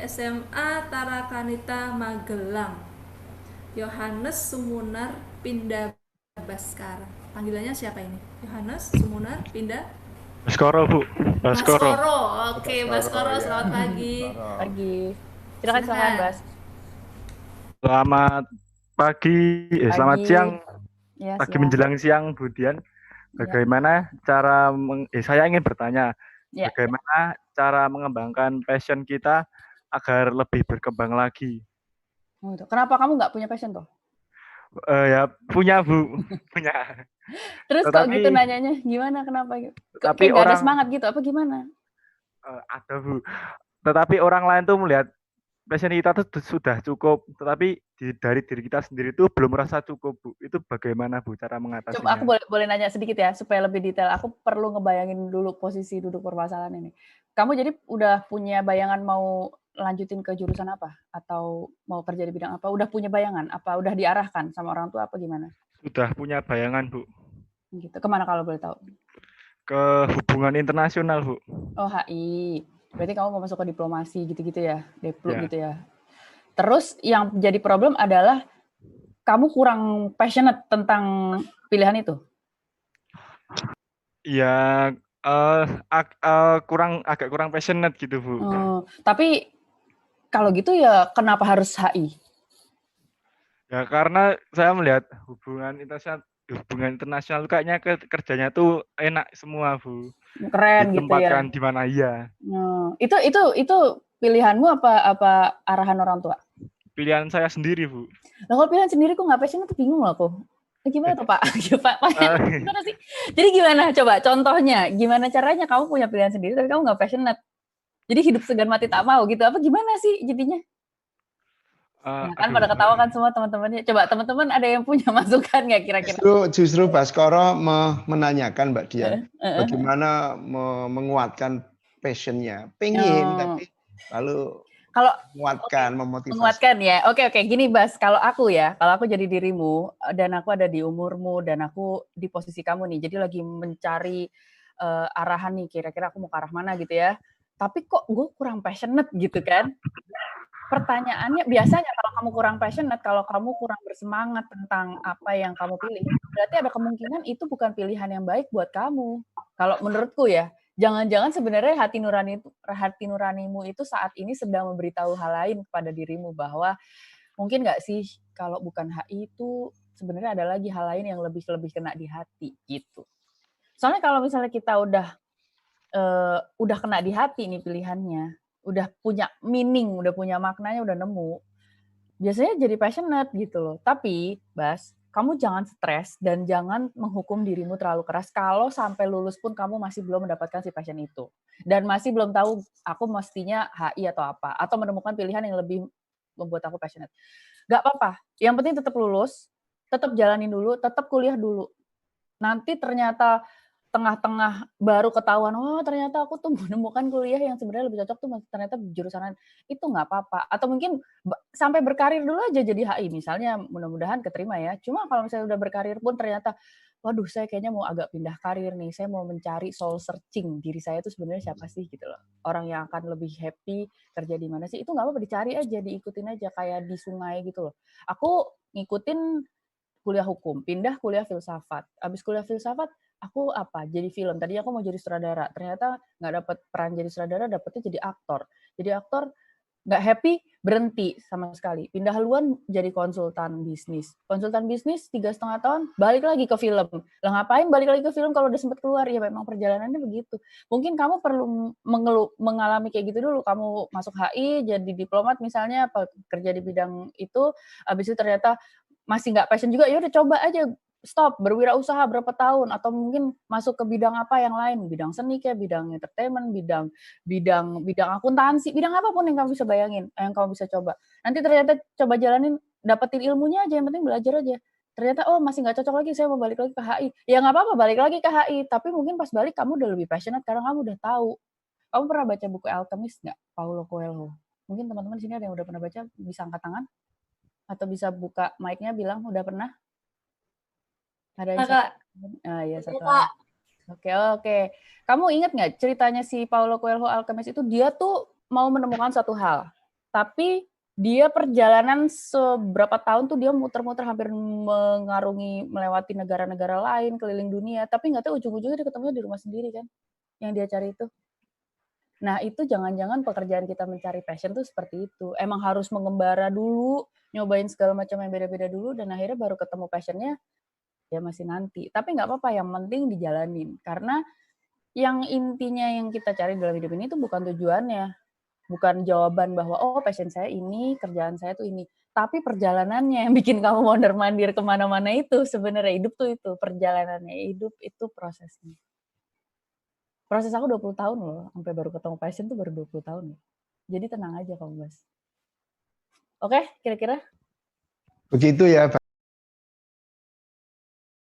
SMA Tarakanita Magelang. Yohanes Sumunar Pindah Baskara. Panggilannya siapa ini? Yohanes Sumunar Pindah Baskoro, Bu. Baskoro. Baskoro. Oke, Baskoro Baskoro, ya. selamat pagi. Baskoro. Pagi. Silakan Silahkan. Bas. Selamat pagi, selamat Pagi. siang, Ya, pagi siang. menjelang siang, Bu Dian. Ya. Bagaimana cara, saya ingin bertanya, Ya. bagaimana cara mengembangkan passion kita agar lebih berkembang lagi? Oh, itu. Kenapa kamu nggak punya passion tuh? Ya, punya, Bu. Punya. Terus kok gitu Tetapi nanyanya? Gimana? Kenapa? Kok Tetapi kayak nggak ada orang semangat gitu? Apa gimana? ada, Bu. Tetapi orang lain tuh melihat passion kita tuh sudah cukup, tetapi dari diri kita sendiri tuh belum merasa cukup, Bu. Itu bagaimana, Bu, cara Coba aku mengatasinya? boleh nanya sedikit ya supaya lebih detail. Aku perlu ngebayangin dulu posisi duduk permasalahan ini. Kamu jadi udah punya bayangan mau lanjutin ke jurusan apa? Atau mau kerja di bidang apa? Udah punya bayangan? Apa udah diarahkan sama orang tua apa gimana? Sudah punya bayangan, Bu. Gitu. Kemana kalau boleh tahu? Ke hubungan internasional, Bu. Oh, HI. Berarti kamu mau masuk ke diplomasi gitu-gitu ya? Deplu Ya. gitu ya? Terus yang jadi problem adalah kamu kurang passionate tentang pilihan itu? Ya, agak kurang passionate gitu, Bu. Tapi kalau gitu ya kenapa harus HI? Ya karena saya melihat hubungan internasional kayaknya kerjanya tuh enak semua, Bu. Keren gitu ya. Ditempatkan di mana iya. Itu pilihanmu apa arahan orang tua? Pilihan saya sendiri, Bu. Nah, kalau pilihan sendiri kok nggak passionate tuh bingung loh aku. Gimana tuh Pak? Pak, gimana sih? Jadi gimana? Coba contohnya, gimana caranya kamu punya pilihan sendiri tapi kamu nggak passionate? Jadi hidup segan mati tak mau gitu. Apa gimana sih jadinya? Nah, kan pada ketawa kan semua teman-temannya. Coba teman-teman ada yang punya masukan nggak kira-kira? Justru Baskoro menanyakan Mbak Dian, bagaimana menguatkan passion-nya. Pengen, tapi lalu kalau memotivasi. Menguatkan ya. Oke. Gini Bas, kalau aku jadi dirimu dan aku ada di umurmu dan aku di posisi kamu nih, jadi lagi mencari arahan nih, kira-kira aku mau ke arah mana gitu ya. Tapi kok gue kurang passionate gitu kan? Pertanyaannya biasanya kalau kamu kurang passionate, kalau kamu kurang bersemangat tentang apa yang kamu pilih, berarti ada kemungkinan itu bukan pilihan yang baik buat kamu. Kalau menurutku ya, jangan-jangan sebenarnya hati nuranimu itu saat ini sedang memberitahu hal lain kepada dirimu bahwa mungkin nggak sih kalau bukan HI itu sebenarnya ada lagi hal lain yang lebih kena di hati gitu. Soalnya kalau misalnya kita udah kena di hati nih pilihannya, udah punya meaning, udah punya maknanya, udah nemu, biasanya jadi passionate gitu loh. Tapi, Bas, kamu jangan stres dan jangan menghukum dirimu terlalu keras kalau sampai lulus pun kamu masih belum mendapatkan si passion itu. Dan masih belum tahu aku mestinya HI atau apa. Atau menemukan pilihan yang lebih membuat aku passionate. Gak apa-apa. Yang penting tetap lulus, tetap jalanin dulu, tetap kuliah dulu. Nanti ternyata tengah-tengah baru ketahuan, oh ternyata aku tuh menemukan kuliah yang sebenarnya lebih cocok tuh ternyata jurusan itu nggak apa-apa. Atau mungkin sampai berkarir dulu aja jadi HI, misalnya mudah-mudahan keterima ya. Cuma kalau misalnya udah berkarir pun ternyata, waduh saya kayaknya mau agak pindah karir nih, saya mau mencari soul searching, diri saya itu sebenarnya siapa sih gitu loh. Orang yang akan lebih happy kerja di mana sih, itu nggak apa-apa, dicari aja, diikutin aja kayak di sungai gitu loh. Aku ngikutin kuliah hukum, pindah kuliah filsafat. Abis kuliah filsafat, aku jadi film. Tadi aku mau jadi sutradara. Ternyata nggak dapet peran jadi sutradara, dapetnya jadi aktor. Jadi aktor nggak happy, berhenti sama sekali. Pindah haluan jadi konsultan bisnis. Konsultan bisnis 3,5 tahun, balik lagi ke film. Lah ngapain balik lagi ke film kalau udah sempat keluar? Ya memang perjalanannya begitu. Mungkin kamu perlu mengalami kayak gitu dulu. Kamu masuk HI, jadi diplomat misalnya, kerja di bidang itu, abis itu ternyata masih nggak passion juga, ya udah coba aja stop, berwirausaha berapa tahun, atau mungkin masuk ke bidang apa yang lain, bidang seni kayak bidang entertainment, bidang akuntansi, bidang apapun yang kamu bisa bayangin, yang kamu bisa coba. Nanti ternyata coba jalanin, dapetin ilmunya aja, yang penting belajar aja. Ternyata masih nggak cocok lagi, saya mau balik lagi ke HI. Ya nggak apa-apa balik lagi ke HI, tapi mungkin pas balik kamu udah lebih passionate karena kamu udah tahu. Kamu pernah baca buku Alchemist nggak? Paulo Coelho. Mungkin teman-teman sini ada yang udah pernah baca, bisa angkat tangan atau bisa buka mic-nya bilang udah pernah? Ada yang Kakak. Ya satu orang. Oke. Kamu ingat nggak ceritanya si Paulo Coelho Alchemist itu, dia tuh mau menemukan satu hal. tapi dia perjalanan seberapa tahun tuh dia muter-muter hampir melewati negara-negara lain, keliling dunia, tapi nggak tahu ujung-ujungnya dia ketemunya di rumah sendiri kan, yang dia cari itu. Nah, itu jangan-jangan pekerjaan kita mencari passion tuh seperti itu. Emang harus mengembara dulu, nyobain segala macam yang beda-beda dulu, dan akhirnya baru ketemu passionnya, ya masih nanti. Tapi nggak apa-apa, yang penting dijalanin. Karena yang intinya yang kita cari dalam hidup ini tuh bukan tujuannya, bukan jawaban bahwa, oh passion saya ini, kerjaan saya tuh ini. Tapi perjalanannya yang bikin kamu mondar-mandir kemana-mana itu, sebenarnya hidup tuh itu, perjalanannya. Hidup itu prosesnya. Proses aku 20 tahun loh, sampai baru ketemu passion tuh baru 20 tahun. Jadi tenang aja kamu, Mas. Oke, kira-kira? Begitu ya,